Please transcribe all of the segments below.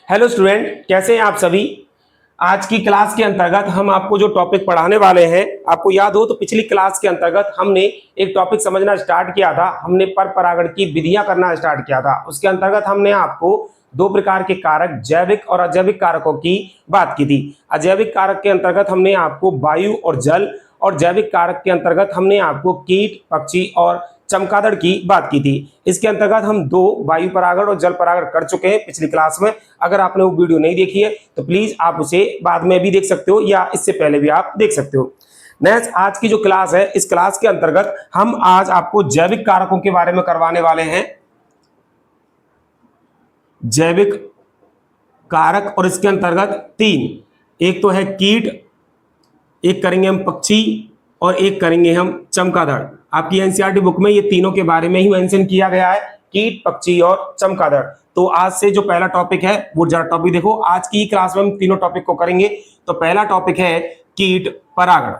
Hello student, कैसे हैं आप सभी। आज की क्लास के अंतर्गत हम आपको जो टॉपिक पढ़ाने वाले हैं, आपको याद हो तो पिछली क्लास के अंतर्गत हमने एक टॉपिक समझना स्टार्ट किया था। हमने पर परागण की विधियां करना स्टार्ट किया था। उसके अंतर्गत हमने आपको दो प्रकार के कारक, जैविक और अजैविक कारकों की बात की थी। अजैविक कारक के अंतर्गत हमने आपको वायु और जल, और जैविक कारक के अंतर्गत हमने आपको कीट, पक्षी और चमगादड़ की बात की थी। इसके अंतर्गत हम दो वायु परागण और जल परागण कर चुके हैं पिछली क्लास में। अगर आपने वो वीडियो नहीं देखी है तो प्लीज आप उसे बाद में भी देख सकते हो या इससे पहले भी आप देख सकते हो। नेक्स्ट, आज की जो क्लास है, इस क्लास के अंतर्गत हम आज आपको जैविक कारकों के बारे में करवाने वाले हैं। जैविक कारक, और इसके अंतर्गत तीन, एक तो है कीट, एक करेंगे हम पक्षी और एक करेंगे हम चमगादड़। आपकी एनसीईआरटी बुक में ये तीनों के बारे में ही मेंशन किया गया है, कीट, पक्षी और चमगादड़। तो आज से जो पहला टॉपिक है वो जरा टॉपिक देखो। आज की क्लास में हम तीनों टॉपिक को करेंगे। तो पहला टॉपिक है कीट परागण।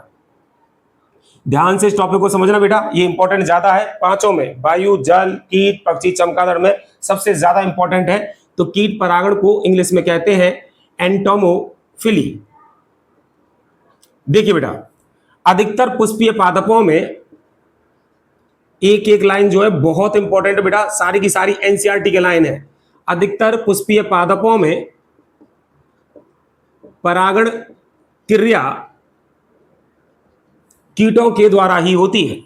ध्यान से इस टॉपिक को समझना बेटा, ये इंपॉर्टेंट ज्यादा है। पांचों में, वायु, जल, कीट, पक्षी, चमगादड़ में सबसे ज्यादा इंपॉर्टेंट है। तो कीट परागण को इंग्लिश में कहते हैं एंटोमोफिली। देखिए बेटा, अधिकतर पुष्पीय पादपों में एक एक लाइन जो है बहुत इंपॉर्टेंट है बेटा, सारी की सारी एनसीईआरटी की लाइन है। अधिकतर पुष्पीय पादपों में परागण क्रिया कीटों के द्वारा ही होती है।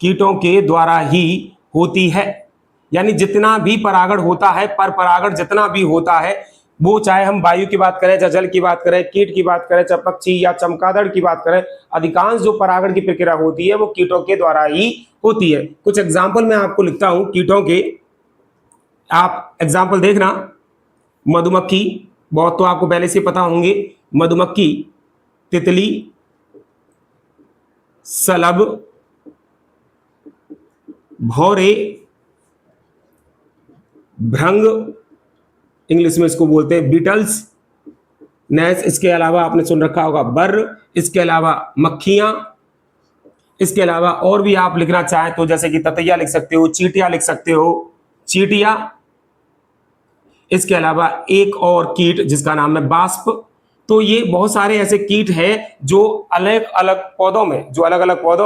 कीटों के द्वारा ही होती है, यानी जितना भी परागण होता है, पर परागण जितना भी होता है, वो चाहे हम वायु की बात करें, चाहे जल की बात करें, कीट की बात करें, चाहे पक्षी या चमगादड़ की बात करें, अधिकांश जो परागण की प्रक्रिया होती है वो कीटों के द्वारा ही होती है। कुछ एग्जाम्पल मैं आपको लिखता हूं कीटों के, आप एग्जाम्पल देखना। मधुमक्खी, बहुत तो आपको पहले से पता होंगे, मधुमक्खी, तितली, सलभ, भौरे, भृंग, इंग्लिश में इसको बोलते हैं बीटल्स, नेस, इसके अलावा आपने सुन रखा होगा बर्र, इसके अलावा मक्खियां, इसके अलावा और भी आप लिखना चाहें तो जैसे कि ततैया लिख सकते हो, चींटियां लिख सकते हो, चींटियां। इसके अलावा एक और कीट जिसका नाम है बाष्प। तो ये बहुत सारे ऐसे कीट हैं जो अलग अलग पौधों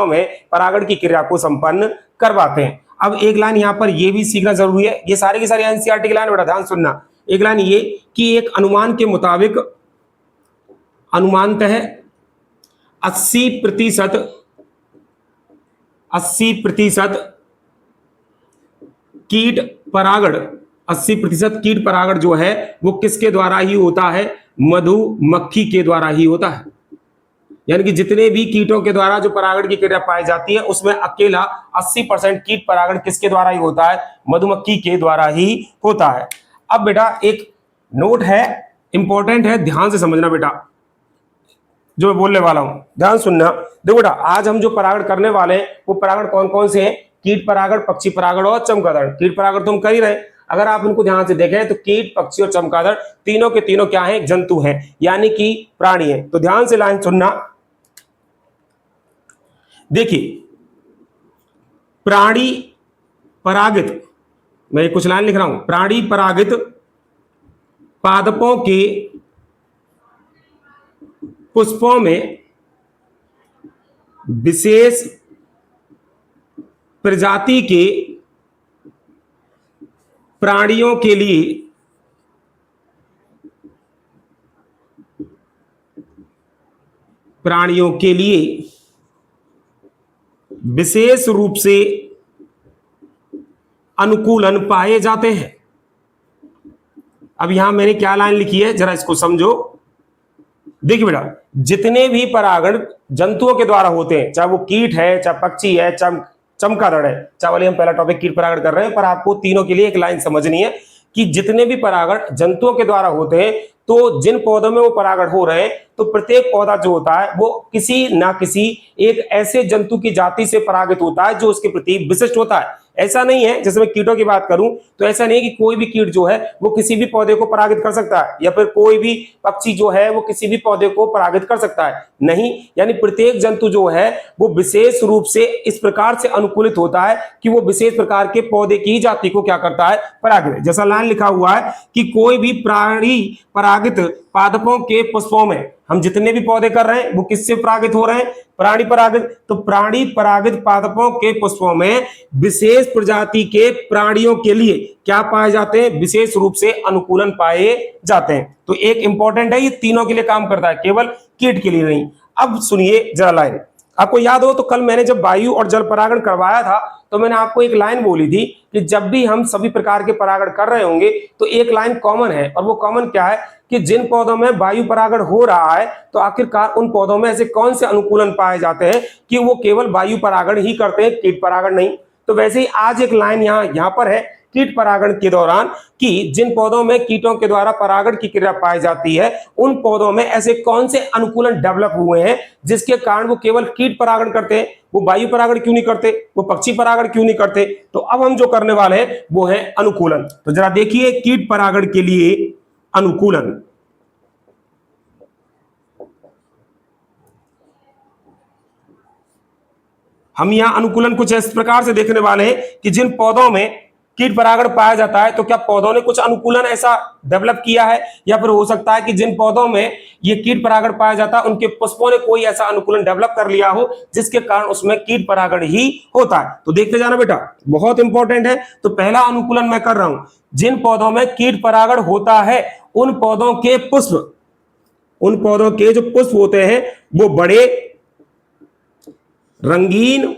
में परागण की क्रिया को संपन्न करवाते हैं। अब एक लाइन यहाँ पर ये भी सीखना जरूरी है, ये सारी की सारी एनसीईआरटी की लाइन, बड़ा ध्यान सुनना। एक लाइन ये कि एक अनुमान के मुताबिक अनुमानतः 80% कीट परागण, 80% कीट परागण जो है वो किसके द्वारा ही होता है? मधुमक्खी के द्वारा ही होता है। यानी कि जितने भी कीटों के द्वारा जो परागण की क्रिया पाई जाती है उसमें अकेला 80% कीट परागण किसके द्वारा ही होता है? मधुमक्खी के द्वारा ही होता है। अब बेटा एक नोट है, इंपॉर्टेंट है, ध्यान से समझना बेटा जो मैं बोलने वाला हूं, ध्यान सुनना। देखो बेटा, आज हम जो परागण करने वाले हैं वो परागण कौन कौन से हैं? कीट परागण, पक्षी परागण और चमगादड़। कीट परागण तो हम कर ही रहे हैं। अगर आप इनको ध्यान से देखें तो कीट, पक्षी और चमगादड़ तीनों के तीनों क्या हैं? जंतु हैं, यानी कि प्राणी हैं। तो ध्यान से लाइन सुनना। देखिए, प्राणी परागित, मैं कुछ लाइन लिख रहा हूं, प्राणी परागित पादपों के पुष्पों में विशेष प्रजाति के प्राणियों के लिए विशेष रूप से अनुकूलन पाए जाते हैं। अब यहां मैंने क्या लाइन लिखी है, जरा इसको समझो। देखिए बेटा, जितने भी परागण जंतुओं के द्वारा होते हैं, चाहे वो कीट है, चाहे पक्षी है, चमगादड़ है, चाहे वाले हम पहला टॉपिक कीट परागण कर रहे हैं, पर आपको तीनों के लिए एक लाइन समझनी है कि जितने भी परागण जंतुओं के द्वारा होते हैं, तो जिन पौधों में वो परागण हो रहे हैं, तो प्रत्येक पौधा जो होता है वो किसी ना किसी एक ऐसे जंतु की जाति से परागित होता है जो उसके प्रति विशिष्ट होता है। ऐसा नहीं है, जैसे मैं कीटों की बात करूं तो ऐसा नहीं है कि कोई भी कीट जो है वो किसी भी पौधे को परागित कर सकता है, या फिर कोई भी पक्षी जो है वो किसी भी पौधे को परागित कर सकता है, नहीं। यानी प्रत्येक जंतु जो है वो विशेष रूप से इस प्रकार से अनुकूलित होता है कि वो विशेष प्रकार के पौधे की जाति को क्या करता है, परागित। जैसा लाइन लिखा हुआ है कि कोई भी प्राणी परागित पादपों के पुष्पों में, हम जितने भी पौधे कर रहे हैं वो किससे परागित हो रहे हैं, प्राणी परागित। तो प्राणी परागित पादपों के पुष्पों में विशेष प्रजाति के प्राणियों के लिए क्या पाए जाते हैं, विशेष रूप से अनुकूलन पाए जाते हैं। तो एक इंपॉर्टेंट है, ये तीनों के लिए काम करता है, केवल कीट के लिए नहीं। अब सुनिए जरा लाइन, आपको याद हो तो कल मैंने जब वायु और जल परागण करवाया था तो मैंने आपको एक लाइन बोली थी कि जब भी हम सभी प्रकार के परागण कर रहे होंगे तो एक लाइन कॉमन है, और वो कॉमन क्या है कि जिन पौधों में वायु परागण हो रहा है तो आखिरकार उन पौधों में ऐसे कौन से अनुकूलन पाए जाते हैं कि वो केवल वायु परागण ही करते हैं, कीट परागण नहीं। तो वैसे ही आज एक लाइन यहाँ पर है कीट परागण के दौरान कि जिन पौधों में कीटों के द्वारा परागण की क्रिया पाई जाती है उन पौधों में ऐसे कौन से अनुकूलन डेवलप हुए हैं जिसके कारण वो केवल कीट परागण करते हैं, वो वायु परागण क्यों नहीं करते, वो पक्षी परागण क्यों नहीं करते। तो अब हम जो करने वाले हैं वो है अनुकूलन। तो जरा देखिए कीट परागण के लिए अनुकूलन। हम यहां अनुकूलन कुछ इस प्रकार से देखने वाले हैं कि जिन पौधों में कीट परागण पाया जाता है तो क्या पौधों ने कुछ अनुकूलन ऐसा डेवलप किया है, या फिर हो सकता है कि जिन पौधों में ये कीट परागण पाया जाता है उनके पुष्पों ने कोई ऐसा अनुकूलन डेवलप कर लिया हो जिसके कारण उसमें कीट परागण ही होता है। तो देखते जाना बेटा, बहुत इंपॉर्टेंट है। तो पहला अनुकूलन मैं कर रहा हूं, जिन पौधों में कीट परागण होता है उन पौधों के पुष्प, उन पौधों के जो पुष्प होते हैं वो बड़े, रंगीन,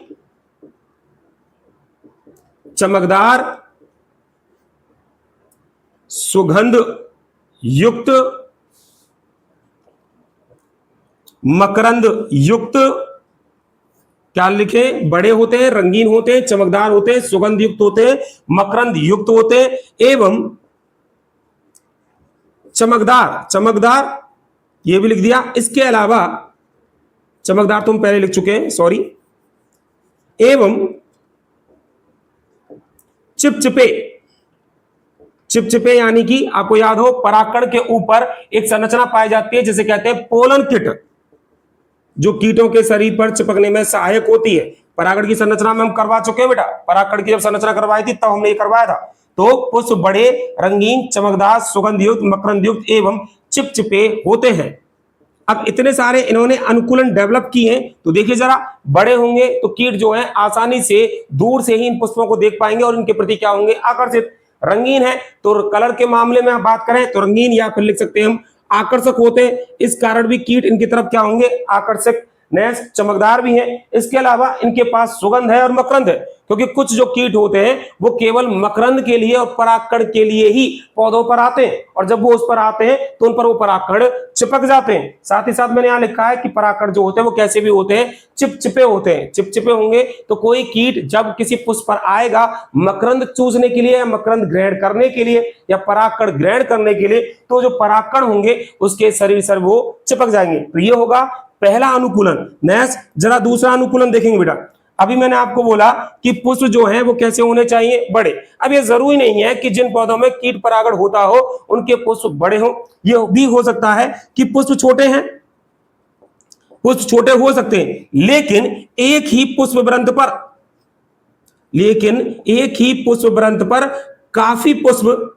चमकदार, सुगंध युक्त, मकरंद युक्त, क्या लिखे, बड़े होते हैं, रंगीन होते हैं, चमकदार होते हैं, सुगंध युक्त होते हैं, मकरंद युक्त होते हैं, एवं चमकदार, चमकदार ये भी लिख दिया। इसके अलावा चमकदार तुम पहले लिख चुके हैं, सॉरी, एवं चिपचिपे, चिपचिपे यानी कि आपको याद हो परागकण के ऊपर एक संरचना पाई जाती है जिसे कहते हैं पोलन किट, जो कीटों के शरीर पर चिपकने में सहायक होती है। परागण की संरचना में हम करवा चुके हैं बेटा, परागकण की जब संरचना करवाई थी तब हमने ये करवाया था। तो पुष्प बड़े, रंगीन, चमकदार, सुगंध युक्त, मकरंद युक्त एवं चिपचिपे होते हैं। अब इतने सारे इन्होंने अनुकूलन डेवलप किए हैं, तो देखिए जरा, बड़े होंगे तो कीट जो है आसानी से दूर से ही इन पुष्पों को देख पाएंगे और इनके प्रति क्या होंगे, आकर्षित। रंगीन है तो कलर के मामले में बात करें तो रंगीन, या फिर लिख सकते हैं हम आकर्षक होते हैं, इस कारण भी कीट इनकी तरफ क्या होंगे, आकर्षक। नेक्स्ट, चमकदार भी है। इसके अलावा इनके पास सुगंध है और मकरंद है, क्योंकि कुछ जो कीट होते हैं वो केवल मकरंद के लिए और परागकण के लिए ही पौधों पर आते हैं, और जब वो उस पर आते हैं तो उन पर वो परागकण चिपक जाते हैं। साथ ही साथ मैंने यहाँ लिखा है कि परागकण जो होते हैं वो कैसे भी होते हैं, चिपचिपे होते हैं। चिपचिपे होंगे तो कोई कीट जब किसी पुष्प पर आएगा मकरंद चूसने के लिए या मकरंद ग्रहण करने के लिए या परागकण ग्रहण करने के लिए, तो जो परागकण होंगे उसके शरीर से वो चिपक जाएंगे। तो ये होगा पहला अनुकूलन। नेक्स्ट, जरा दूसरा अनुकूलन देखेंगे बेटा। अभी मैंने आपको बोला कि पुष्प जो है वो कैसे होने चाहिए, बड़े। अब ये जरूरी नहीं है कि जिन पौधों में कीट परागण होता हो उनके पुष्प बड़े हो, ये भी हो सकता है कि पुष्प छोटे हैं, पुष्प छोटे हो सकते हैं, लेकिन एक ही पुष्प वृंत पर, लेकिन एक ही पुष्प वृंत पर काफी पुष्प,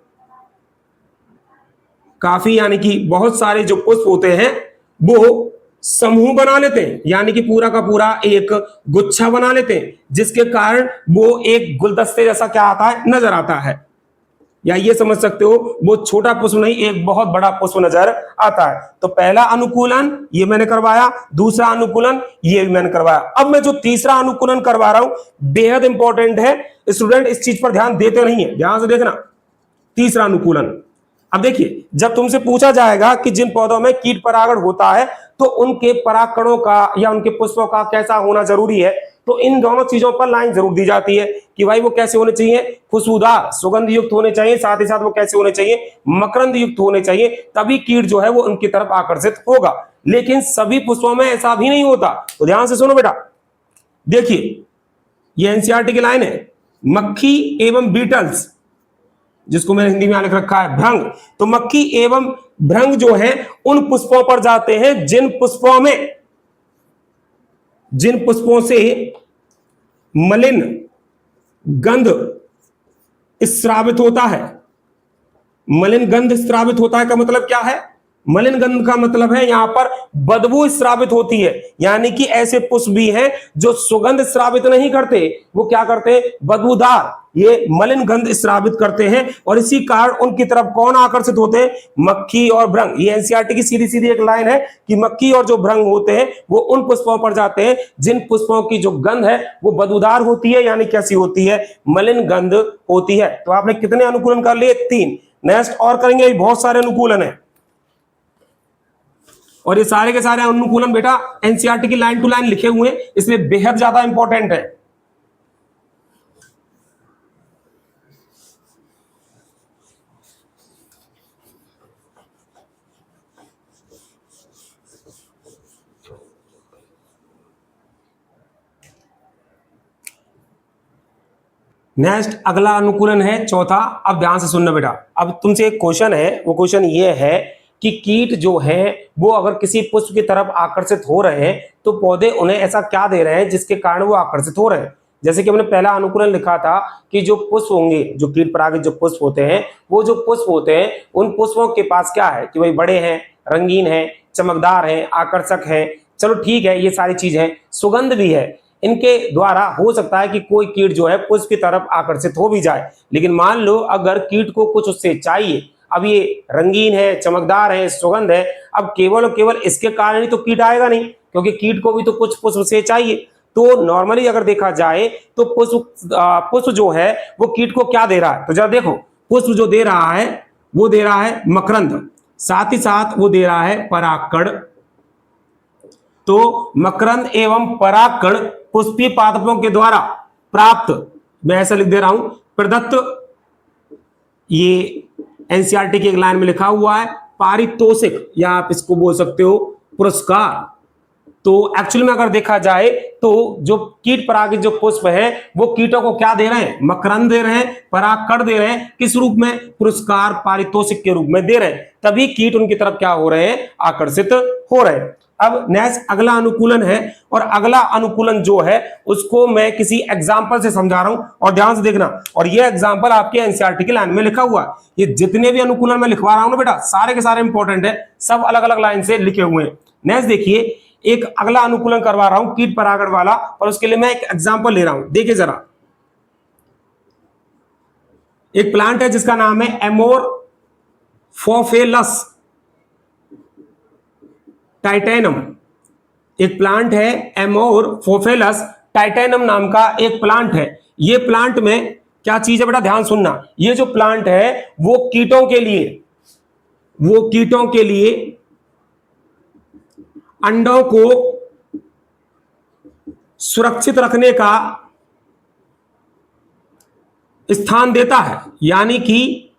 काफी यानी कि बहुत सारे जो पुष्प होते हैं वो समूह बना लेते हैं, यानी कि पूरा का पूरा एक गुच्छा बना लेते हैं, जिसके कारण वो एक गुलदस्ते जैसा क्या आता है, नजर आता है। या ये समझ सकते हो वो छोटा पुष्प नहीं, एक बहुत बड़ा पुष्प नजर आता है। तो पहला अनुकूलन ये मैंने करवाया, दूसरा अनुकूलन ये भी मैंने करवाया। अब मैं जो तीसरा अनुकूलन करवा रहा हूं बेहद इंपॉर्टेंट है, स्टूडेंट इस चीज पर ध्यान देते नहीं है, ध्यान से देखना। तीसरा अनुकूलन, अब देखिए, जब तुमसे पूछा जाएगा कि जिन पौधों में कीट परागण होता है तो उनके परागकणों का या उनके पुष्पों का कैसा होना जरूरी है, तो इन दोनों चीजों पर लाइन जरूर दी जाती है कि भाई वो कैसे होने चाहिए, खुशबूदार, सुगंध युक्त होने चाहिए, साथ ही साथ वो कैसे होने चाहिए, मकरंद युक्त होने चाहिए, तभी कीट जो है वो उनकी तरफ आकर्षित होगा। लेकिन सभी पुष्पों में ऐसा भी नहीं होता। तो ध्यान से सुनो बेटा, देखिए ये एनसीईआरटी की लाइन है, मक्खी एवं बीटल्स, जिसको मैंने हिंदी में लिख रखा है भृंग, तो मक्खी एवं भृंग जो है उन पुष्पों पर जाते हैं जिन पुष्पों से मलिन गंध स्रावित होता है। मलिन गंध स्रावित होता है का मतलब क्या है? मलिन गंध का मतलब है यहां पर बदबू स्रावित होती है, यानी कि ऐसे पुष्प भी हैं जो सुगंध स्रावित नहीं करते, वो क्या करते हैं? बदबूदार, ये मलिन गंध स्रावित करते हैं, और इसी कारण उनकी तरफ कौन आकर्षित होते हैं? मक्खी और भृंग। ये एनसीईआरटी की सीधी सीधी एक लाइन है कि मक्खी और जो भृंग होते हैं वो उन पुष्पों पर जाते हैं जिन पुष्पों की जो गंध है वो बदबूदार होती है, यानी कैसी होती है? मलिन गंध होती है। तो आपने कितने अनुकूलन कर लिए? 3। नेक्स्ट और करेंगे, बहुत सारे अनुकूलन है, और ये सारे के सारे अनुकूलन बेटा एनसीईआरटी की लाइन टू लाइन लिखे हुए हैं, इसलिए बेहद ज्यादा इंपॉर्टेंट है। नेक्स्ट अगला अनुकूलन है चौथा। अब ध्यान से सुनना बेटा, अब तुमसे एक क्वेश्चन है, वो क्वेश्चन ये है कि कीट जो है वो अगर किसी पुष्प की तरफ आकर्षित हो रहे हैं तो पौधे उन्हें ऐसा क्या दे रहे हैं जिसके कारण वो आकर्षित हो रहे हैं। जैसे कि हमने पहला अनुकूलन लिखा था कि जो पुष्प होंगे, जो कीट परागित जो पुष्प होते हैं, वो जो पुष्प होते हैं उन पुष्पों के पास क्या है कि भाई बड़े हैं, रंगीन हैं, चमकदार हैं, आकर्षक हैं, चलो ठीक है, ये सारी चीज है, सुगंध भी है। इनके द्वारा हो सकता है कि कोई कीट जो है पुष्प की तरफ आकर्षित हो भी जाए, लेकिन मान लो अगर कीट को कुछ उससे चाहिए, अब ये रंगीन है, चमकदार है, सुगंध है, अब केवल और केवल इसके कारण ही तो कीट आएगा नहीं, क्योंकि कीट को भी तो कुछ पुष्प से चाहिए। तो नॉर्मली अगर देखा जाए तो पुष्प जो है वो कीट को क्या दे रहा है? तो जरा देखो, पुष्प जो दे रहा है वो दे रहा है मकरंद, साथ ही साथ वो दे रहा है परागकण। तो मकरंद एवं परागकण पुष्पीय पादपों के द्वारा प्राप्त, मैं ऐसा लिख दे रहा हूं, प्रदत्त, ये एनसीईआरटी की एक लाइन में लिखा हुआ है पारितोषिक, या आप इसको बोल सकते हो पुरस्कार। तो एक्चुअली में अगर देखा जाए तो जो कीट परागित जो पुष्प है वो कीटों को क्या दे रहे हैं? मकरंद दे रहे हैं, परागकण दे रहे हैं, किस रूप में? पुरस्कार, पारितोषिक के रूप में दे रहे हैं, तभी कीट उनकी तरफ क्या हो रहे हैं? आकर्षित हो रहे हैं। अब नेक्स्ट अगला अनुकूलन है, और अगला अनुकूलन जो है उसको मैं किसी एग्जाम्पल से समझा रहा हूं, और ध्यान से देखना, और ये एग्जाम्पल आपके एनसीईआरटी की लाइन में लिखा हुआ है। ये जितने भी अनुकूलन मैं लिखवा रहा हूं ना बेटा, सारे के सारे इंपॉर्टेंट है, सब अलग अलग लाइन से लिखे हुए हैं। नेक्स्ट देखिए, एक अगला अनुकूलन करवा रहा हूं कीट परागण वाला, और उसके लिए मैं एक एग्जाम्पल ले रहा हूं। देखिए जरा, एक प्लांट है जिसका नाम है एमोरफोफेलस टाइटेनम। एक प्लांट है एमोरफोफेलस टाइटेनम नाम का एक प्लांट है। ये प्लांट में क्या चीज है बेटा? ध्यान सुनना, ये जो प्लांट है वो कीटों के लिए अंडों को सुरक्षित रखने का स्थान देता है, यानी कि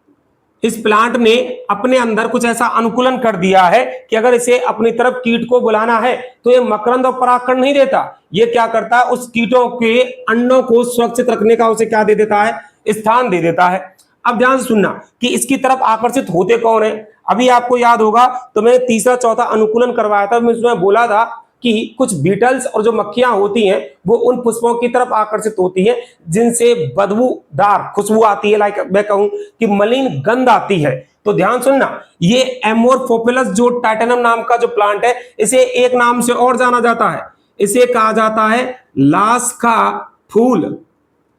इस प्लांट ने अपने अंदर कुछ ऐसा अनुकूलन कर दिया है कि अगर इसे अपनी तरफ कीट को बुलाना है तो ये मकरंद और परागकण नहीं देता, ये क्या करता है? उस कीटों के अंडों को सुरक्षित रखने का उसे क्या दे देता है? स्थान दे देता है। अब ध्यान से सुनना कि इसकी तरफ आकर्षित होते कौन है। अभी आपको याद होगा तो मैं तीसरा चौथा अनुकूलन करवाया था, उसमें बोला था कि कुछ बीटल्स और जो मक्खियां होती हैं वो उन पुष्पों की तरफ आकर्षित होती हैं जिनसे बदबूदार खुशबू आती है, लाइक मैं कहूं कि मलिन गंध आती है। तो ध्यान सुनना, ये एमोरफोफिलस जो टाइटेनम नाम का जो प्लांट है, इसे एक नाम से और जाना जाता है, इसे कहा जाता है लाश का फूल।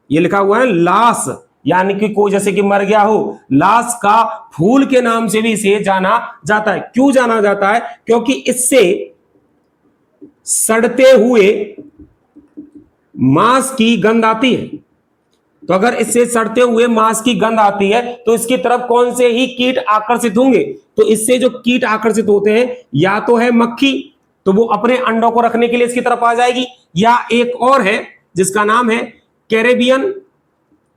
ये लिखा हुआ है लाश, यानी कि कोई जैसे कि मर गया हो, लाश का फूल के नाम से भी इसे जाना जाता है। क्यों जाना जाता है? क्योंकि इससे सड़ते हुए मांस की गंध आती है। तो अगर इससे सड़ते हुए मांस की गंध आती है तो इसकी तरफ कौन से ही कीट आकर्षित होंगे? तो इससे जो कीट आकर्षित होते हैं या तो है मक्खी, तो वो अपने अंडों को रखने के लिए इसकी तरफ आ जाएगी, या एक और है जिसका नाम है कैरेबियन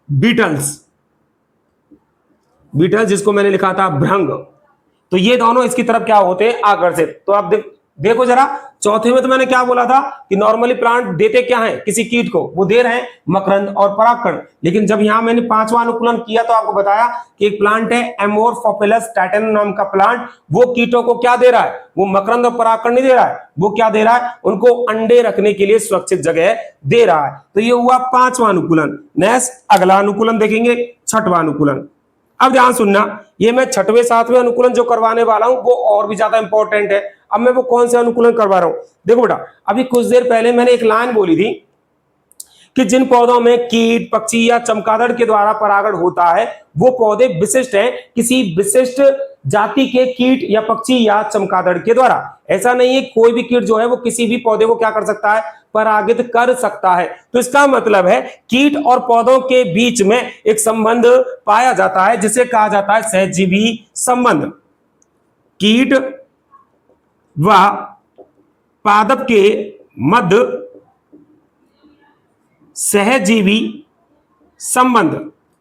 बीटल्स, जिसको मैंने लिखा था भृंग। तो ये दोनों इसकी तरफ क्या होते हैं? आकर्षित। तो आप देखो जरा, चौथे में तो मैंने क्या बोला था कि नॉर्मली प्लांट देते क्या है किसी कीट को, वो दे रहे हैं मकरंद और परागकण। लेकिन जब यहां मैंने पांचवा अनुकूलन किया तो आपको बताया कि एक प्लांट है एमोरफोफिलस टाइटेनम नाम का प्लांट, वो कीटों को क्या दे रहा है, वो मकरंद और परागकण नहीं दे रहा है, वो क्या दे रहा है, उनको अंडे रखने के लिए सुरक्षित जगह दे रहा है। तो ये हुआ पांचवा अनुकूलन। नेक्स्ट अगला अनुकूलन देखेंगे, छठवां अनुकूलन। अब ध्यान सुनना, ये मैं छठवें सातवें अनुकूलन जो करवाने वाला हूं वो और भी ज्यादा इंपॉर्टेंट है। अब मैं वो कौन से अनुकूलन करवा रहा हूं, देखो बेटा, अभी कुछ देर पहले मैंने एक लाइन बोली थी कि जिन पौधों में कीट, पक्षी या चमगादड़ के द्वारा परागण होता है वो पौधे विशिष्ट हैं किसी विशिष्ट जाति के कीट या पक्षी या चमगादड़ के द्वारा। ऐसा नहीं है कोई भी कीट जो है वो किसी भी पौधे को क्या कर सकता है, परागित कर सकता है। तो इसका मतलब है कीट और पौधों के बीच में एक संबंध पाया जाता है जिसे कहा जाता है सहजीवी संबंध। कीट व पादप के मध्य सहजीवी संबंध।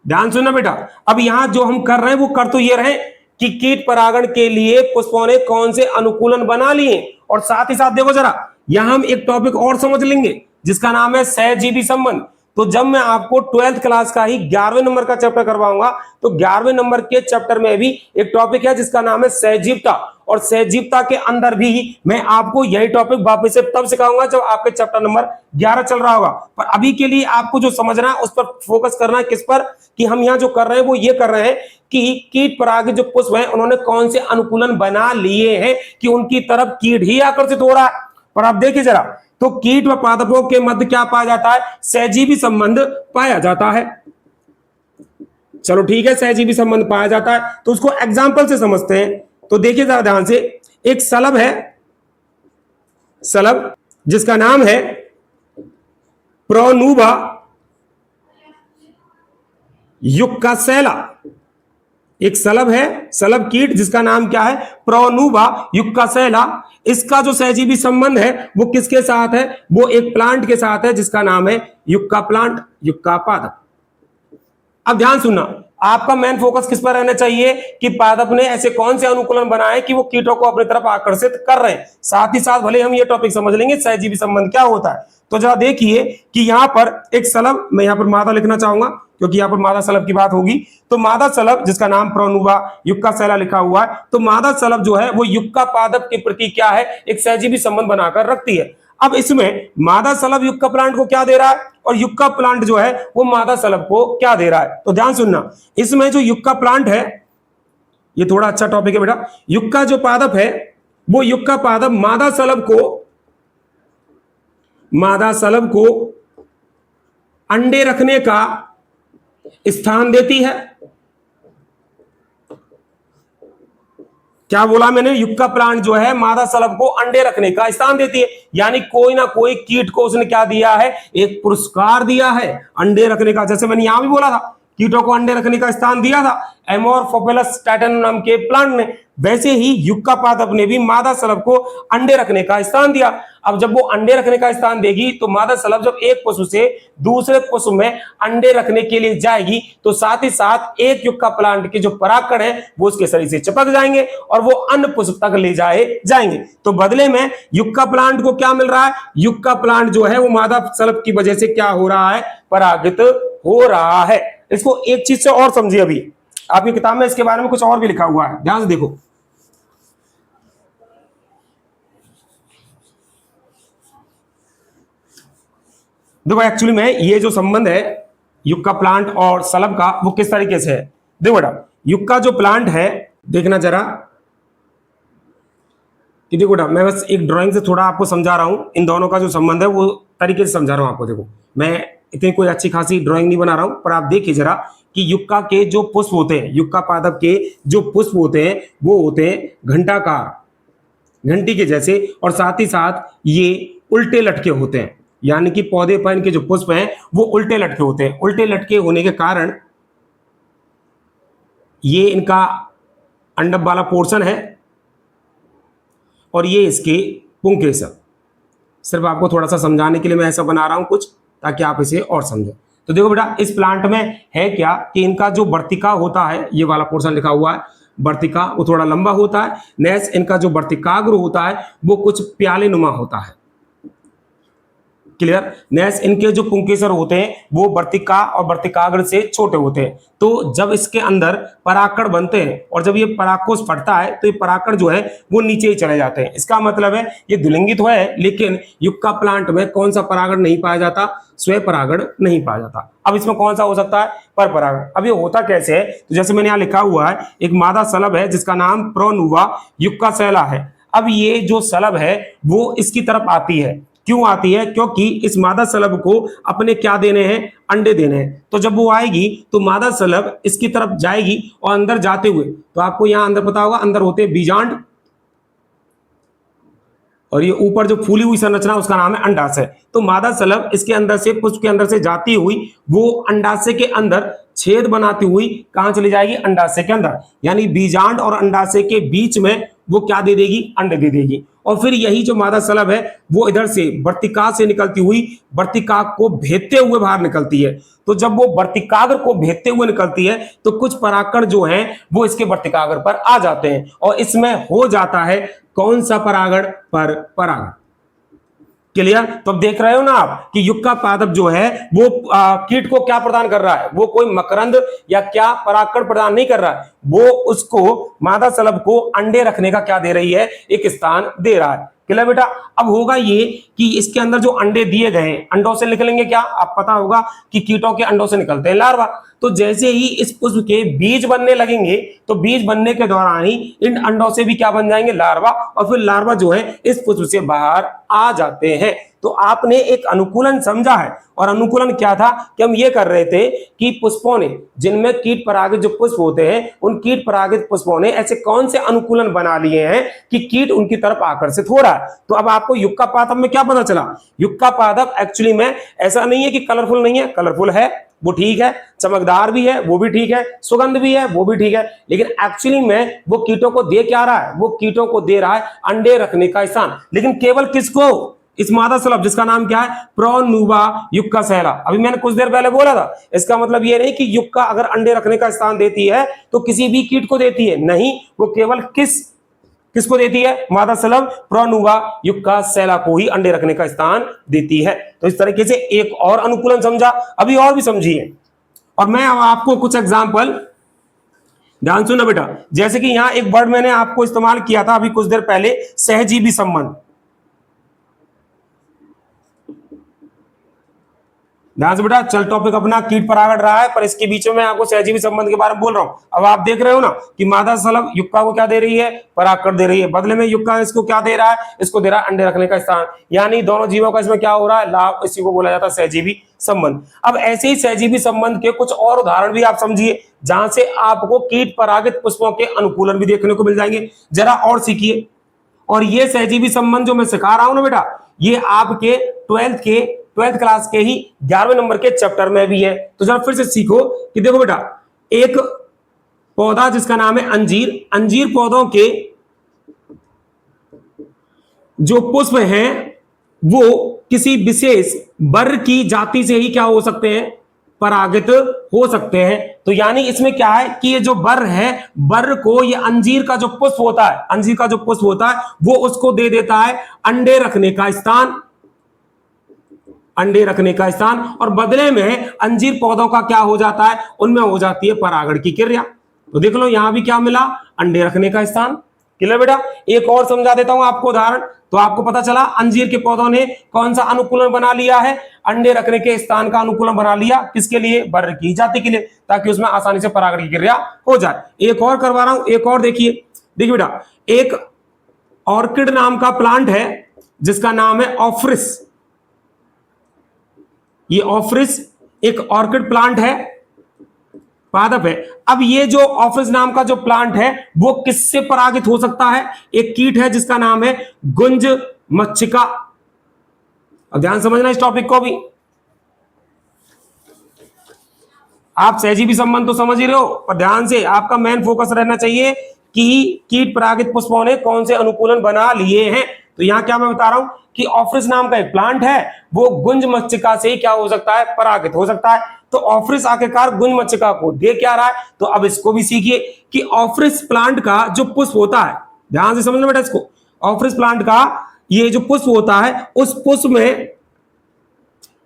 ध्यान सुनना बेटा, अब यहां जो हम कर रहे हैं वो कर तो ये रहे कि कीट परागण के लिए पुष्पों ने कौन से अनुकूलन बना लिए, और साथ ही साथ देखो जरा यहां हम एक टॉपिक और समझ लेंगे जिसका नाम है सहजीवी संबंध। तो जब मैं आपको 12th क्लास का ही 11वें नंबर का चैप्टर करवाऊंगा तो 11वें नंबर के चैप्टर में भी एक टॉपिक है जिसका नाम है सहजीवता, और सहजीवता के अंदर भी मैं आपको यही टॉपिक वापस से तब सिखाऊंगा जब आपके चैप्टर नंबर 11 चल रहा होगा। पर अभी के लिए आपको जो समझना है उस पर फोकस करना है, किस पर, कि हम यहाँ जो कर रहे हैं वो ये कर रहे हैं कि कीट परागित जो पुष्प है उन्होंने कौन से अनुकूलन बना लिए हैं कि उनकी तरफ कीट ही आकर्षित हो रहा है। पर आप देखिए जरा, तो कीट व पादपों के मध्य क्या पाया जाता है, सहजीवी संबंध पाया जाता है। चलो ठीक है, सहजीवी संबंध पाया जाता है तो उसको एग्जाम्पल से समझते हैं। तो देखिए जरा ध्यान से, एक सलभ है, सलभ जिसका नाम है प्रोनुबा युक्कासेला। एक सलभ है, सलभ कीट जिसका नाम क्या है, प्रोनुबा युक्कासेला। इसका जो सहजीवी संबंध है वो किसके साथ है, वो एक प्लांट के साथ है जिसका नाम है युक्का प्लांट, युक्का पादप। अब ध्यान सुनना, आपका मेन फोकस किस पर रहना चाहिए कि पादप ने ऐसे कौन से अनुकूलन बनाए कि वो कीटों को अपनी तरफ आकर्षित कर रहे हैं। साथ ही साथ भले हम ये टॉपिक समझ लेंगे सहजीवी संबंध क्या होता है। तो जरा देखिए कि यहां पर एक सलभ, मैं यहां पर मादा लिखना चाहूंगा क्योंकि यहां पर मादा सलभ की बात होगी। तो मादा सलभ जिसका नाम प्रोनुबा युक्कासेला लिखा हुआ है, तो मादा सलभ जो है वो युक्का पादप के प्रति क्या है, एक सहजीवी संबंध बनाकर रखती है। अब इसमें मादा सलभ युक्का प्लांट को क्या दे रहा है और युक्का प्लांट जो है वो मादा सलभ को क्या दे रहा है। तो ध्यान सुनना, इसमें जो युक्का प्लांट है, ये थोड़ा अच्छा टॉपिक है बेटा, युक्का जो पादप है वो युक्का पादप मादा सलभ को अंडे रखने का स्थान देती है। क्या बोला मैंने, युक्का प्लांट जो है मादा सलभ को अंडे रखने का स्थान देती है, यानी कोई ना कोई कीट को उसने क्या दिया है, एक पुरस्कार दिया है अंडे रखने का। जैसे मैंने यहां भी बोला था कीटों को अंडे रखने का स्थान दिया था एमोरफोफिलस टाइटेनम नाम के प्लांट ने, वैसे ही युक्का पादप ने भी मादा सलभ को अंडे रखने का स्थान दिया। अब जब वो अंडे रखने का स्थान देगी तो मादा सलभ जब एक पशु से दूसरे पशु में अंडे रखने के लिए जाएगी तो साथ ही साथ एक युक्का प्लांट के जो परागकण है वो उसके शरीर से चिपक जाएंगे और वो अन्य पशु तक ले जाएंगे। तो बदले में युक्का प्लांट को क्या मिल रहा है, युक्का प्लांट जो है वो मादा सलभ की वजह से क्या हो रहा है, परागित हो रहा है। इसको एक चीज से और समझिए, अभी आपकी किताब में इसके बारे में कुछ और भी लिखा हुआ है, ध्यान से देखो। देखो एक्चुअली में ये जो संबंध है युक्का प्लांट और सलभ का वो किस तरीके से है। देखो बेटा, युक्का जो प्लांट है, देखना जरा कि देखो बेटा, मैं बस एक ड्राइंग से थोड़ा आपको समझा रहा हूं, इन दोनों का जो संबंध है वो तरीके से समझा रहा हूं आपको। देखो मैं इतनी कोई अच्छी खासी ड्राइंग नहीं बना रहा हूं, पर आप देखिए जरा कि युक्का के जो पुष्प होते हैं, युक्का पादप के जो पुष्प होते हैं वो होते हैं घंटाकार, घंटी के जैसे, और साथ ही साथ ये उल्टे लटके होते हैं, यानी कि पौधे पर इनके जो पुष्प हैं वो उल्टे लटके होते हैं। उल्टे लटके होने के कारण ये इनका अंडक वाला पोर्शन है और ये इसके पुंकेसर। सिर्फ आपको थोड़ा सा समझाने के लिए मैं ऐसा बना रहा हूं कुछ, ताकि आप इसे और समझो। तो देखो बेटा, इस प्लांट में है क्या कि इनका जो वर्तिका होता है, ये वाला पोर्शन लिखा हुआ है, वर्तिका वो थोड़ा लंबा होता है। नेक्स्ट इनका जो वर्तिकाग्र होता है वो कुछ प्याले नुमा होता है। क्लियर। नेक्स्ट इनके जो पुंकेसर होते हैं वो वर्तिका और वर्तिकाग्र से छोटे होते हैं। तो जब इसके अंदर परागकण बनते हैं और जब ये परागकोश फटता है तो ये परागकण जो है वो नीचे ही चले जाते हैं। इसका मतलब है ये द्विलिंगी तो है लेकिन युक्का प्लांट में कौन सा परागण नहीं पाया जाता, स्वयं परागण नहीं पाया जाता। अब इसमें कौन सा हो सकता है, पर परागण। अब ये होता कैसे है, तो जैसे मैंने यहाँ लिखा हुआ है एक मादा सलभ है जिसका नाम प्रोनुवा युक्का सैला है। अब ये जो सलभ है वो इसकी तरफ आती है। क्यों आती है, क्योंकि इस मादा सलभ को अपने क्या देने हैं, अंडे देने हैं। तो जब वो आएगी तो मादा सलभ इसकी तरफ जाएगी और अंदर जाते हुए, तो आपको यहां अंदर पता होगा अंदर होते हैं बीजांड और ये ऊपर जो फूली हुई संरचना उसका नाम है अंडाशय। तो मादा सलभ इसके अंदर से, पुष्प के अंदर से जाती हुई वो अंडाशय के अंदर छेद बनाती हुई कहां चली जाएगी, अंडाशय के अंदर। यानी बीजांड और अंडाशय के बीच में वो क्या दे देगी, अंडे दे देगी। और फिर यही जो मादा सलभ है वो इधर से वर्तिका से निकलती हुई वर्तिका को भेदते हुए बाहर निकलती है। तो जब वो वर्तिकाग्र को भेदते हुए निकलती है तो कुछ परागकण जो हैं वो इसके वर्तिकाग्र पर आ जाते हैं और इसमें हो जाता है कौन सा परागण, पर परागण। क्लियर। तो अब देख रहे हो ना आप कि युक्का पादप जो है वो कीट को क्या प्रदान कर रहा है, वो कोई मकरंद या क्या परागकण प्रदान नहीं कर रहा है, वो उसको मादा सलभ को अंडे रखने का क्या दे रही है, एक स्थान दे रहा है। क्लियर बेटा। अब होगा ये कि इसके अंदर जो अंडे दिए गए हैं अंडों से निकलेंगे क्या, आप पता होगा कि कीटों के अंडों से निकलते हैं लार्वा। तो जैसे ही इस पुष्प के बीज बनने लगेंगे तो बीज बनने के दौरान ही इन अंडों से भी क्या बन जाएंगे, लार्वा। और फिर लार्वा जो है इस पुष्प से बाहर आ जाते हैं। तो आपने एक अनुकूलन समझा है और अनुकूलन क्या था कि हम ये कर रहे थे कि पुष्पों ने, जिनमें कीट परागित जो पुष्प होते हैं उन कीट परागित पुष्पों ने ऐसे कौन से अनुकूलन बना लिए हैं कि कीट उनकी तरफ आकर्षित हो रहा है। तो अब आपको युक्का पादप में क्या पता चला, युक्का पादप एक्चुअली में ऐसा नहीं है कि कलरफुल नहीं है, कलरफुल है, वो ठीक है, चमकदार भी है, वो भी ठीक है, सुगंध भी है, वो भी ठीक है, लेकिन एक्चुअली में वो कीटों को दे क्या रहा है, वो कीटों को दे रहा है अंडे रखने का स्थान। लेकिन केवल किसको, इस मादा सलभ जिसका नाम क्या है, प्रोनुवा युक्का सैला। अभी मैंने कुछ देर पहले बोला था, इसका मतलब ये नहीं कि युक्का अगर अंडे रखने का स्थान देती है तो किसी भी कीट को देती है, नहीं, वो केवल किसको देती है, मादा सलभ प्रोनुवा युक्का सैला को ही अंडे रखने का स्थान देती है। तो इस तरीके से एक और अनुकूलन समझा, अभी और भी समझिए। और मैं आपको कुछ एग्जांपल, ध्यान सुनना बेटा। जैसे कि यहां एक वर्ड मैंने आपको इस्तेमाल किया था अभी कुछ देर पहले, सहजीवी संबंध। ध्यान से बेटा, चल टॉपिक अपना कीट परागण रहा है पर इसके बीच में मैं आपको सहजीवी संबंध के बारे में बोल रहा हूं। अब आप देख रहे हो ना कि मादा सलभ युक्का को क्या दे रही है, परागकण दे रही है, बदले में युक्का इसको क्या दे रहा है, इसको दे रहा है अंडे रखने का स्थान। यानी दोनों जीवों का इसमें क्या हो रहा है, लाभ, इसी को बोला जाता है सहजीवी संबंध। अब ऐसे ही सहजीवी संबंध के कुछ और उदाहरण भी आप समझिए जहां से आपको कीट परागित पुष्पों के अनुकूलन भी देखने को मिल जाएंगे। जरा और सीखिए। और ये सहजीवी संबंध जो मैं सिखा रहा हूं ना बेटा, ये आपके ट्वेल्थ क्लास के ही 11वें नंबर के चैप्टर में भी है। तो जरा फिर से सीखो कि देखो बेटा, एक पौधा जिसका नाम है अंजीर, अंजीर पौधों के जो पुष्प हैं वो किसी विशेष बर की जाति से ही क्या हो सकते हैं, परागित हो सकते हैं। तो यानी इसमें क्या है कि ये जो बर है, बर को ये अंजीर का जो पुष्प होता है, अंजीर का जो पुष्प होता है वो उसको दे देता है अंडे रखने का स्थान, अंडे रखने का स्थान। और बदले में अंजीर पौधों का क्या हो जाता है, उनमें हो जाती है परागण की क्रिया। तो देख लो यहां भी क्या मिला, अंडे रखने का स्थान। क्लियर बेटा। एक और समझा देता हूं आपको उदाहरण, तो आपको पता चला अंजीर के पौधों ने कौन सा अनुकूलन बना लिया है, अंडे रखने के स्थान का अनुकूलन बना लिया। किसके लिए, बर की जाति के लिए, ताकि उसमें आसानी से परागण की क्रिया हो जाए। एक और करवा रहा हूं, एक और देखिए बेटा, एक ऑर्किड नाम का प्लांट है जिसका नाम है ऑफ्रिस। ये ऑफ्रिस एक ऑर्किड प्लांट है, पादप है। अब ये जो ऑफ्रिस नाम का जो प्लांट है वो किससे परागित हो सकता है, एक कीट है जिसका नाम है गुंज मच्छिका। अब ध्यान समझना इस टॉपिक को भी। आप सहजीवी संबंध तो समझ ही रहे हो, पर ध्यान से आपका मेन फोकस रहना चाहिए कि कीट परागित पुष्पों ने कौन से अनुकूलन बना लिए हैं। तो यहाँ क्या मैं बता रहा हूं कि ऑफ्रिस नाम का एक प्लांट है, वो गुंज मक्षिका से ही क्या हो सकता है, परागित हो सकता है। तो ऑफ्रिस आखिरकार गुंज मक्षिका को दे क्या रहा है, तो अब इसको भी सीखिए कि ऑफ्रिस प्लांट का जो पुष्प होता है, ध्यान से समझना बेटा इसको, ऑफ्रिस प्लांट का ये जो पुष्प होता है, उस पुष्प में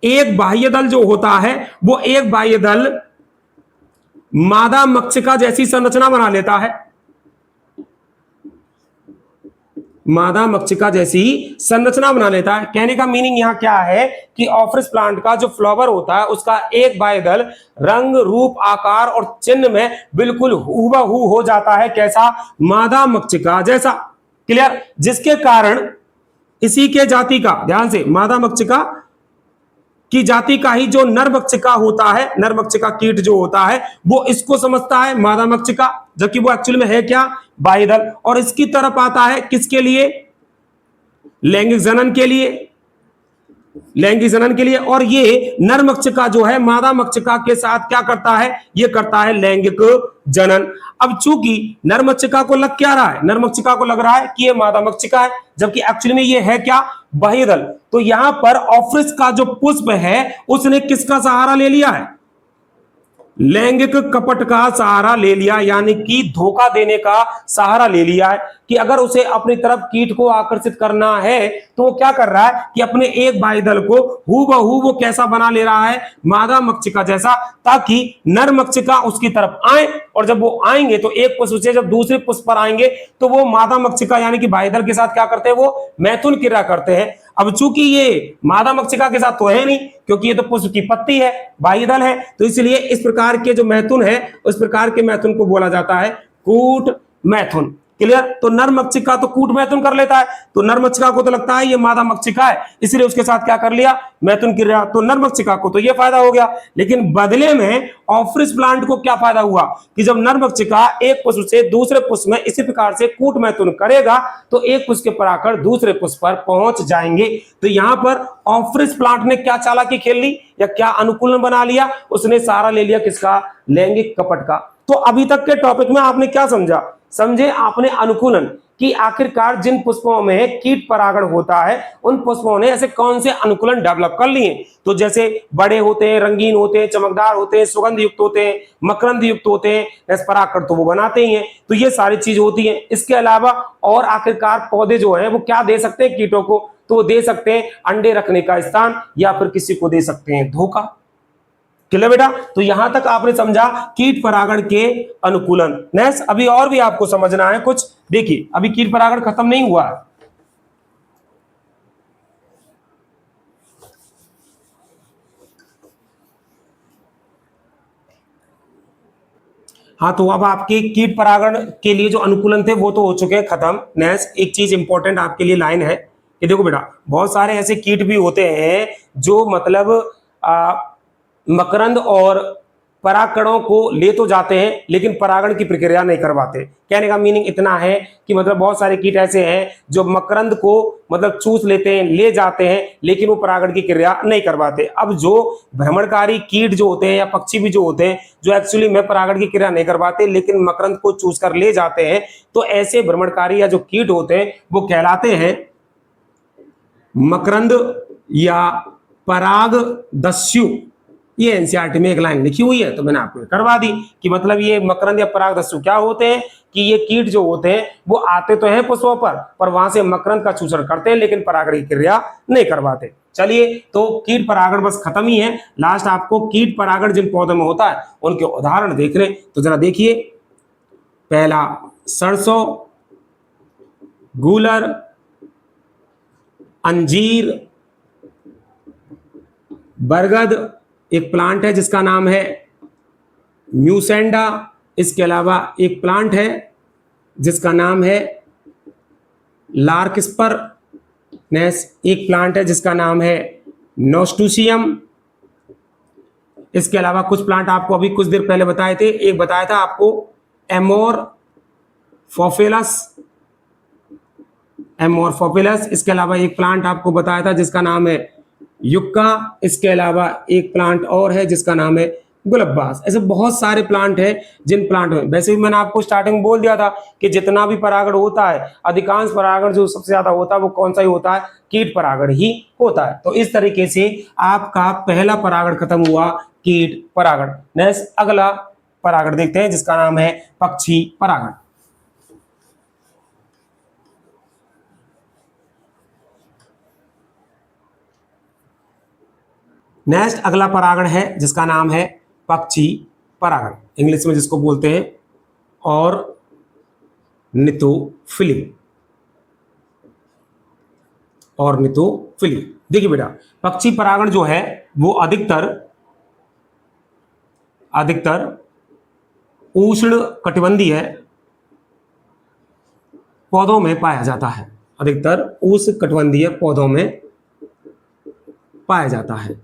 एक बाह्य दल जो होता है, वो एक बाह्य दल मादा मक्षिका जैसी संरचना बना लेता है, मादा मक्षिका जैसी संरचना बना लेता है। कहने का मीनिंग यहां क्या है कि ऑफ्रिस प्लांट का जो फ्लावर होता है, उसका एक बाह्य दल रंग, रूप, आकार और चिन्ह में बिल्कुल हूबहू हो जाता है, कैसा, मादा मक्षिका जैसा। क्लियर? जिसके कारण इसी के जाति का, ध्यान से, मादा मक्षिका की जाति का ही जो नर मक्षिका होता है, नर मक्षिका कीट जो होता है, वो इसको समझता है मादा मक्षिका, जबकि वो एक्चुअल में है क्या, बाह्य दल, और इसकी तरफ आता है किसके लिए, लैंगिक जनन के लिए, लैंगिक जनन के लिए। और ये नर मक्षिका जो है मादा मक्षिका के साथ क्या करता है, ये करता है लैंगिक जनन। अब चूंकि नर मक्षिका को लग क्या रहा है, नर मक्षिका को लग रहा है कि ये मादा मक्षिका है, जबकि एक्चुअली में ये है क्या, बाह्य दल। तो यहां पर ऑफ्रिस का जो पुष्प है, उसने किसका सहारा ले लिया है, लैंगिक कपट का सहारा ले लिया, यानी कि धोखा देने का सहारा ले लिया है कि अगर उसे अपनी तरफ कीट को आकर्षित करना है तो वो क्या कर रहा है कि अपने एक बाह्य दल को हूबहू वो कैसा बना ले रहा है, मादा मक्षिका जैसा, ताकि नर मक्षिका उसकी तरफ आए, और जब वो आएंगे तो एक पुष्प से जब दूसरे पुष्प पर आएंगे तो वो मादा मक्षिका यानी कि बाह्य दल के साथ क्या करते हैं, वो मैथुन क्रिया करते हैं। अब चूंकि ये मादा मक्षिका के साथ तो है नहीं, क्योंकि ये तो पुष्प की पत्ती है, बाह्य दल है, तो इसलिए इस प्रकार के जो मैथुन है, उस प्रकार के मैथुन को बोला जाता है कूट मैथुन। क्लियर? तो नर मक्षिका तो कूट मैथुन कर लेता है, तो नर मक्षिका को तो लगता है ये मादा मक्षिका है, इसलिए उसके साथ क्या कर लिया, मैथुन क्रिया। तो नर मक्षिका को तो ये फायदा हो गया, लेकिन बदले में ऑफ्रिस प्लांट को क्या फायदा हुआ कि जब नर मक्षिका एक पुष्प से दूसरे पुष्प में इसी प्रकार से कूट मैथुन करेगा, तो एक पुष्प के परागकण दूसरे पुष्प पर पहुंच जाएंगे। तो यहां पर ऑफ्रिस प्लांट ने क्या चालाकी खेल ली या क्या अनुकूलन बना लिया, उसने सहारा ले लिया किसका, लैंगिक कपट का। तो अभी तक के टॉपिक में आपने क्या समझा, समझे आपने अनुकूलन कि आखिरकार जिन पुष्पों में कीट परागण होता है, उन पुष्पों ने ऐसे कौन से अनुकूलन डेवलप कर लिए। तो जैसे बड़े होते हैं, रंगीन होते हैं, चमकदार होते हैं, सुगंध युक्त होते हैं, मकरंद युक्त होते हैं, ऐसे परागकण तो वो बनाते ही हैं। तो ये सारी चीज होती है। इसके अलावा और आखिरकार पौधे जो हैं वो क्या दे सकते हैं कीटों को, तो दे सकते हैं अंडे रखने का स्थान, या फिर किसी को दे सकते हैं धोखा। क्लियर बेटा? तो यहां तक आपने समझा कीट परागण के अनुकूलन। नेक्स्ट अभी और भी आपको समझना है कुछ। देखिए अभी कीट परागण खत्म नहीं हुआ है, हाँ, तो अब आपके कीट परागण के लिए जो अनुकूलन थे वो तो हो चुके हैं खत्म। नेक्स्ट एक चीज इंपॉर्टेंट आपके लिए लाइन है कि देखो बेटा, बहुत सारे ऐसे कीट भी होते हैं जो मतलब मकरंद और परागकणों को ले तो जाते हैं लेकिन परागण की प्रक्रिया नहीं करवाते। कहने का मीनिंग इतना है कि मतलब बहुत सारे कीट ऐसे हैं जो मकरंद को मतलब चूस लेते हैं, ले जाते हैं, लेकिन वो परागण की क्रिया नहीं करवाते। अब जो भ्रमणकारी कीट जो होते हैं या पक्षी भी जो होते हैं जो एक्चुअली में परागण की क्रिया नहीं करवाते लेकिन मकरंद को चूस कर ले जाते हैं, तो ऐसे भ्रमणकारी या जो कीट होते हैं वो कहलाते हैं मकरंद या परागदस्यु। ये एनसीईआरटी में एक लाइन लिखी हुई है तो मैंने आपको करवा दी कि मतलब ये मकरंद या परागदस्यु क्या होते हैं कि ये कीट जो होते हैं वो आते तो हैं पुष्पों पर वहां से मकरंद का चूषण करते हैं लेकिन परागण की क्रिया नहीं करवाते। चलिए तो कीट परागण बस खत्म ही है। लास्ट आपको कीट परागण जिन पौधों में होता है उनके उदाहरण देख लें। तो जरा देखिए, पहला सरसों, गूलर, अंजीर, बरगद, एक प्लांट है जिसका नाम है म्यूसेंडा। इसके अलावा एक प्लांट है जिसका नाम है लार्किस्पर। नेक्स्ट एक प्लांट है जिसका नाम है नोस्टूसियम। इसके अलावा कुछ प्लांट आपको अभी कुछ देर पहले बताए थे। एक बताया था आपको एमोरफोफिलस, एमोरफोफिलस। इसके अलावा एक प्लांट आपको बताया था जिसका नाम है युक्का। इसके अलावा एक प्लांट और है जिसका नाम है गुलबबाज। ऐसे बहुत सारे प्लांट हैं जिन प्लांट में, वैसे भी मैंने आपको स्टार्टिंग में बोल दिया था कि जितना भी परागण होता है, अधिकांश परागण जो सबसे ज्यादा होता है वो कौन सा ही होता है, कीट परागण ही होता है। तो इस तरीके से आपका पहला परागण खत्म हुआ, कीट परागण। नेक्स्ट अगला परागण देखते हैं जिसका नाम है पक्षी परागण। नेक्स्ट अगला परागण है जिसका नाम है पक्षी परागण, इंग्लिश में जिसको बोलते हैं और नितोफिली। और नितोफिली। देखिए बेटा, पक्षी परागण जो है वो अधिकतर उष्ण कटिबंधीय पौधों में पाया जाता है। अधिकतर उष्ण कटिबंधीय पौधों में पाया जाता है।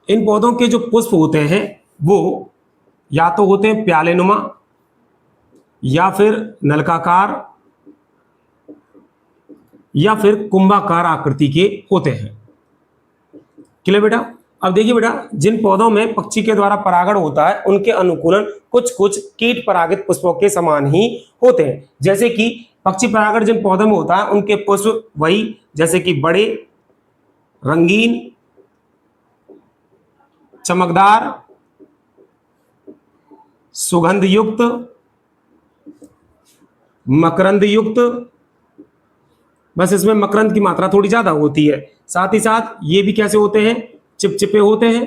इन पौधों के जो पुष्प होते हैं वो या तो होते हैं प्याले नुमा या फिर नलकाकार या फिर कुंभाकार आकृति के होते हैं। क्लियर बेटा? अब देखिए बेटा, जिन पौधों में पक्षी के द्वारा परागण होता है उनके अनुकूलन कुछ कुछ कीट परागित पुष्पों के समान ही होते हैं। जैसे कि पक्षी परागण जिन पौधों में होता है उनके पुष्प वही, जैसे कि बड़े, रंगीन, चमकदार, सुगंध युक्त, मकरंद युक्त। बस इसमें मकरंद की मात्रा थोड़ी ज्यादा होती है। साथ ही साथ ये भी कैसे होते हैं, चिपचिपे होते हैं।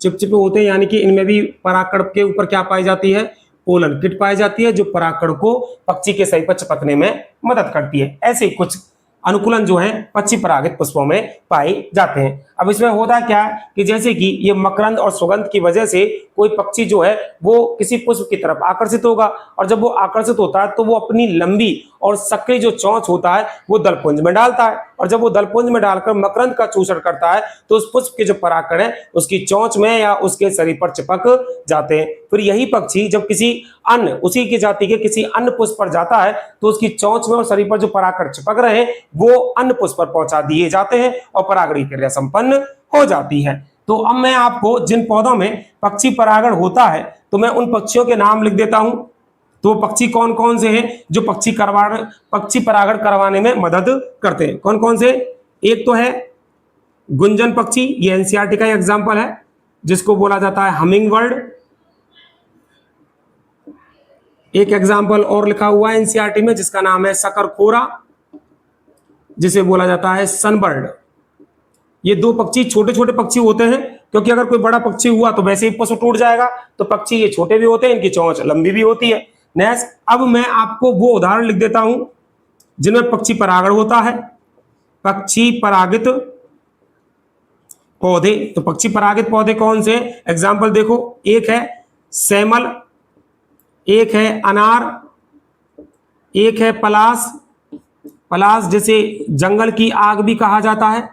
चिपचिपे होते हैं यानी कि इनमें भी परागकण के ऊपर क्या पाई जाती है, पोलन किट पाई जाती है, जो परागकण को पक्षी के सही पर चिपकने में मदद करती है। ऐसे कुछ अनुकूलन जो है पक्षी परागित पुष्पों में पाए जाते हैं। अब इसमें होता क्या है कि जैसे कि ये मकरंद और सुगंध की वजह से कोई पक्षी जो है वो किसी पुष्प की तरफ आकर्षित होगा, और जब वो आकर्षित होता है तो वो अपनी लंबी और सक्रिय जो चोंच होता है वो दलपुंज में डालता है, और जब वो दलपुंज में डालकर मकरंद का चूषण करता है तो उस पुष्प के जो परागकण है उसकी चोंच में या उसके शरीर पर चिपक जाते हैं। फिर यही पक्षी जब किसी अन्य उसी की जाति के किसी अन्य पुष्प पर जाता है तो उसकी चोंच में और शरीर पर जो परागकण चिपक रहे हैं वो अन्य पुष्प पर पहुंचा दिए जाते हैं और परागण क्रिया संपन्न हो जाती है। तो अब मैं आपको जिन पौधों में पक्षी परागण होता है तो मैं उन पक्षियों के नाम लिख देता हूं। तो पक्षी कौन कौन से हैं जो पक्षी परागण करवाने में मदद करते हैं? कौन कौन से? एक तो है गुंजन पक्षी, ये एनसीईआरटी का एग्जांपल है, जिसको बोला जाता है हमिंग बर्ड। एक एग्जांपल और लिखा हुआ है एनसीईआरटी में जिसका नाम है शकरखोरा, जिसे बोला जाता है सनबर्ड। ये दो पक्षी छोटे छोटे पक्षी होते हैं, क्योंकि अगर कोई बड़ा पक्षी हुआ तो वैसे ही पशु टूट जाएगा, तो पक्षी ये छोटे भी होते हैं, इनकी चोंच लंबी भी होती है। नेक्स्ट, अब मैं आपको वो उदाहरण लिख देता हूं जिनमें पक्षी परागण होता है। पक्षी परागित पौधे, तो पक्षी परागित पौधे कौन से? एग्जाम्पल देखो, एक है सैमल, एक है अनार, एक है पलाश। पलाश जैसे जंगल की आग भी कहा जाता है।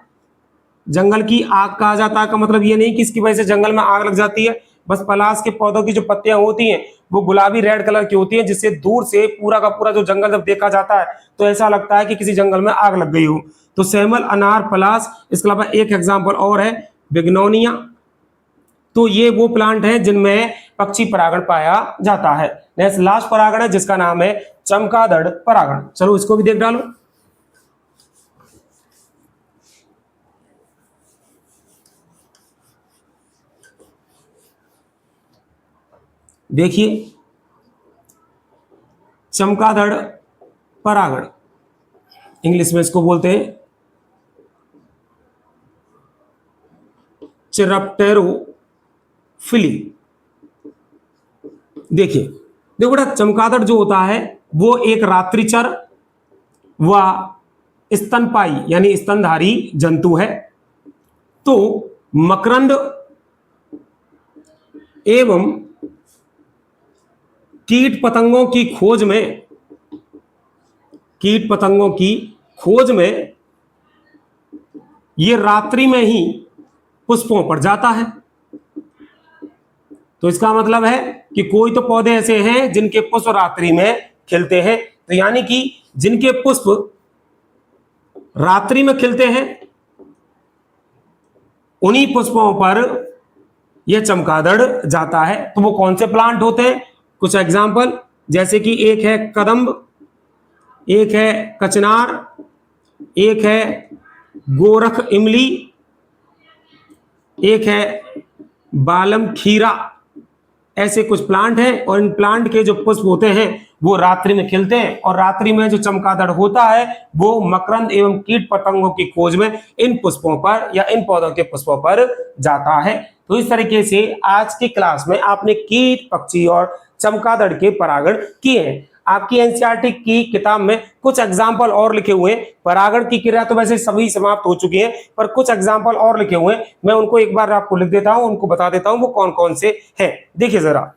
जंगल की आग कहा जाता है का मतलब ये नहीं कि इसकी वजह से जंगल में आग लग जाती है, बस पलाश के पौधों की जो पत्तियां होती हैं वो गुलाबी रेड कलर की होती हैं, जिससे दूर से पूरा का पूरा जो जंगल जब देखा जाता है तो ऐसा लगता है कि किसी जंगल में आग लग गई हो। तो सैमल, अनार, पलाश। इसके अलावा एक एग्जाम्पल और है बिग्नोनिया। तो ये वो प्लांट है जिनमें पक्षी परागण पाया जाता है। नेक्स्ट लास्ट परागण है जिसका नाम है चमगादड़ परागण। चलो इसको भी देख डालो। देखिए, चमगादड़ परागण, इंग्लिश में इसको बोलते हैं चिरप्टेरोफिली। देखिए, देखो बेटा, चमगादड़ जो होता है वो एक रात्रिचर व स्तनपाई यानी स्तनधारी जंतु है। तो मकरंद एवं कीट पतंगों की खोज में ये रात्रि में ही पुष्पों पर जाता है। तो इसका मतलब है कि कोई तो पौधे ऐसे हैं जिनके पुष्प रात्रि में खिलते हैं। तो यानी कि जिनके पुष्प रात्रि में खिलते हैं उन्हीं पुष्पों पर यह चमगादड़ जाता है। तो वो कौन से प्लांट होते हैं, कुछ एग्जाम्पल, जैसे कि एक है कदम्ब, एक है कचनार, एक है गोरख इमली, एक है बालम खीरा। ऐसे कुछ प्लांट हैं और इन प्लांट के जो पुष्प होते हैं वो रात्रि में खिलते हैं और रात्रि में जो चमगादड़ होता है वो मकरंद एवं कीट पतंगों की खोज में इन पुष्पों पर या इन पौधों के पुष्पों पर जाता है। तो इस तरीके से आज की क्लास में आपने कीट, पक्षी और चमगादड़ के परागण किए हैं। आपकी एनसीईआरटी की किताब में कुछ एग्जाम्पल और लिखे हुए हैं। परागण की क्रिया तो वैसे सभी समाप्त हो चुकी है, पर कुछ एग्जाम्पल और लिखे हुए हैं। मैं उनको एक बार आपको लिख देता हूं, उनको बता देता हूं वो कौन कौन से हैं। देखिए जरा,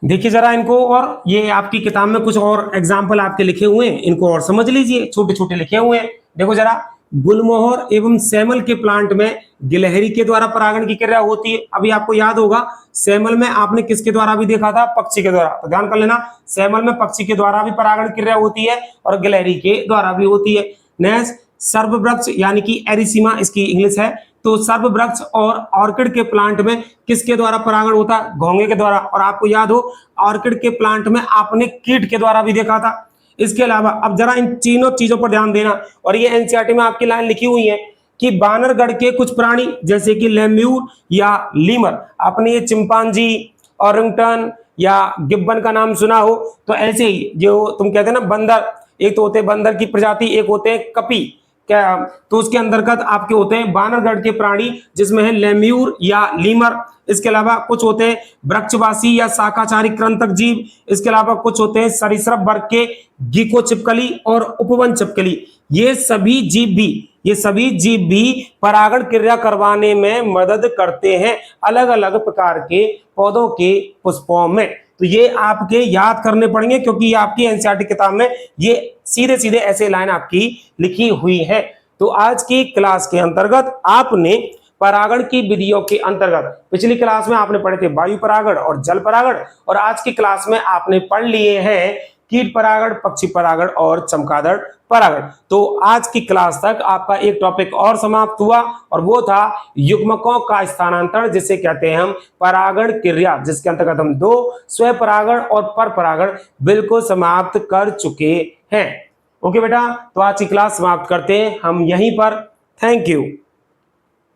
देखिए जरा इनको, और ये आपकी किताब में कुछ और एग्जाम्पल आपके लिखे हुए हैं, इनको और समझ लीजिए, छोटे छोटे लिखे हुए हैं। देखो जरा, गुलमोहर एवं सैमल के प्लांट में गिलहरी के द्वारा परागण की क्रिया होती है। अभी आपको याद होगा सैमल में आपने किसके द्वारा भी देखा था, पक्षी के द्वारा। तो ध्यान कर लेना, सैमल में पक्षी के द्वारा भी परागण क्रिया होती है और गिलहरी के द्वारा भी होती है। नेक्स्ट, सर्ववृक्ष यानी कि एरिसीमा इसकी इंग्लिश है। तो सर्ववृक्ष और ऑर्किड के प्लांट में किसके द्वारा परागण होता है, घोंगे के द्वारा। और आपको याद हो ऑर्किड के प्लांट में आपने कीट के द्वारा भी देखा था। इसके अलावा अब जरा इन तीनों चीजों पर ध्यान देना, और ये एनसीईआरटी में आपकी लाइन लिखी हुई है कि बानरगढ़ के कुछ प्राणी जैसे कि लेम्यूर या लीमर, आपने ये चिंपांजी, ऑरिंगटन या गिब्बन का नाम सुना हो, तो ऐसे ही जो तुम कहते हैं ना बंदर, एक तो होते हैं बंदर की प्रजाति, एक होते हैं कपी, क्या, तो उसके अंतर्गत आपके होते हैं बानरगढ़ के प्राणी जिसमें है लेम्यूर या लीमर। इसके अलावा कुछ होते हैं वृक्षवासी या शाकाचारी कृंतक जीव। इसके अलावा कुछ होते हैं सरीसृप वर्ग के गीको छिपकली और उपवन छिपकली। ये सभी जीव भी परागण क्रिया करवाने में मदद करते हैं अलग अलग प्रकार के पौधों के पुष्पों में। तो ये आपके याद करने पड़ेंगे क्योंकि ये आपकी एनसीईआरटी किताब में ये सीधे सीधे ऐसे लाइन आपकी लिखी हुई है। तो आज की क्लास के अंतर्गत आपने परागण की विधियों के अंतर्गत पिछली क्लास में आपने पढ़े थे वायु परागण और जल परागण, और आज की क्लास में आपने पढ़ लिए हैं कीट परागण, पक्षी परागण और चमगादड़ परागण। तो आज की क्लास तक आपका एक टॉपिक और समाप्त हुआ और वो था युग्मकों का स्थानांतरण, जिसे कहते हैं हम परागण क्रिया, जिसके अंतर्गत हम दो स्व परागण और पर परागण बिल्कुल समाप्त कर चुके हैं। ओके बेटा, तो आज की क्लास समाप्त करते हैं हम यहीं पर। Thank you.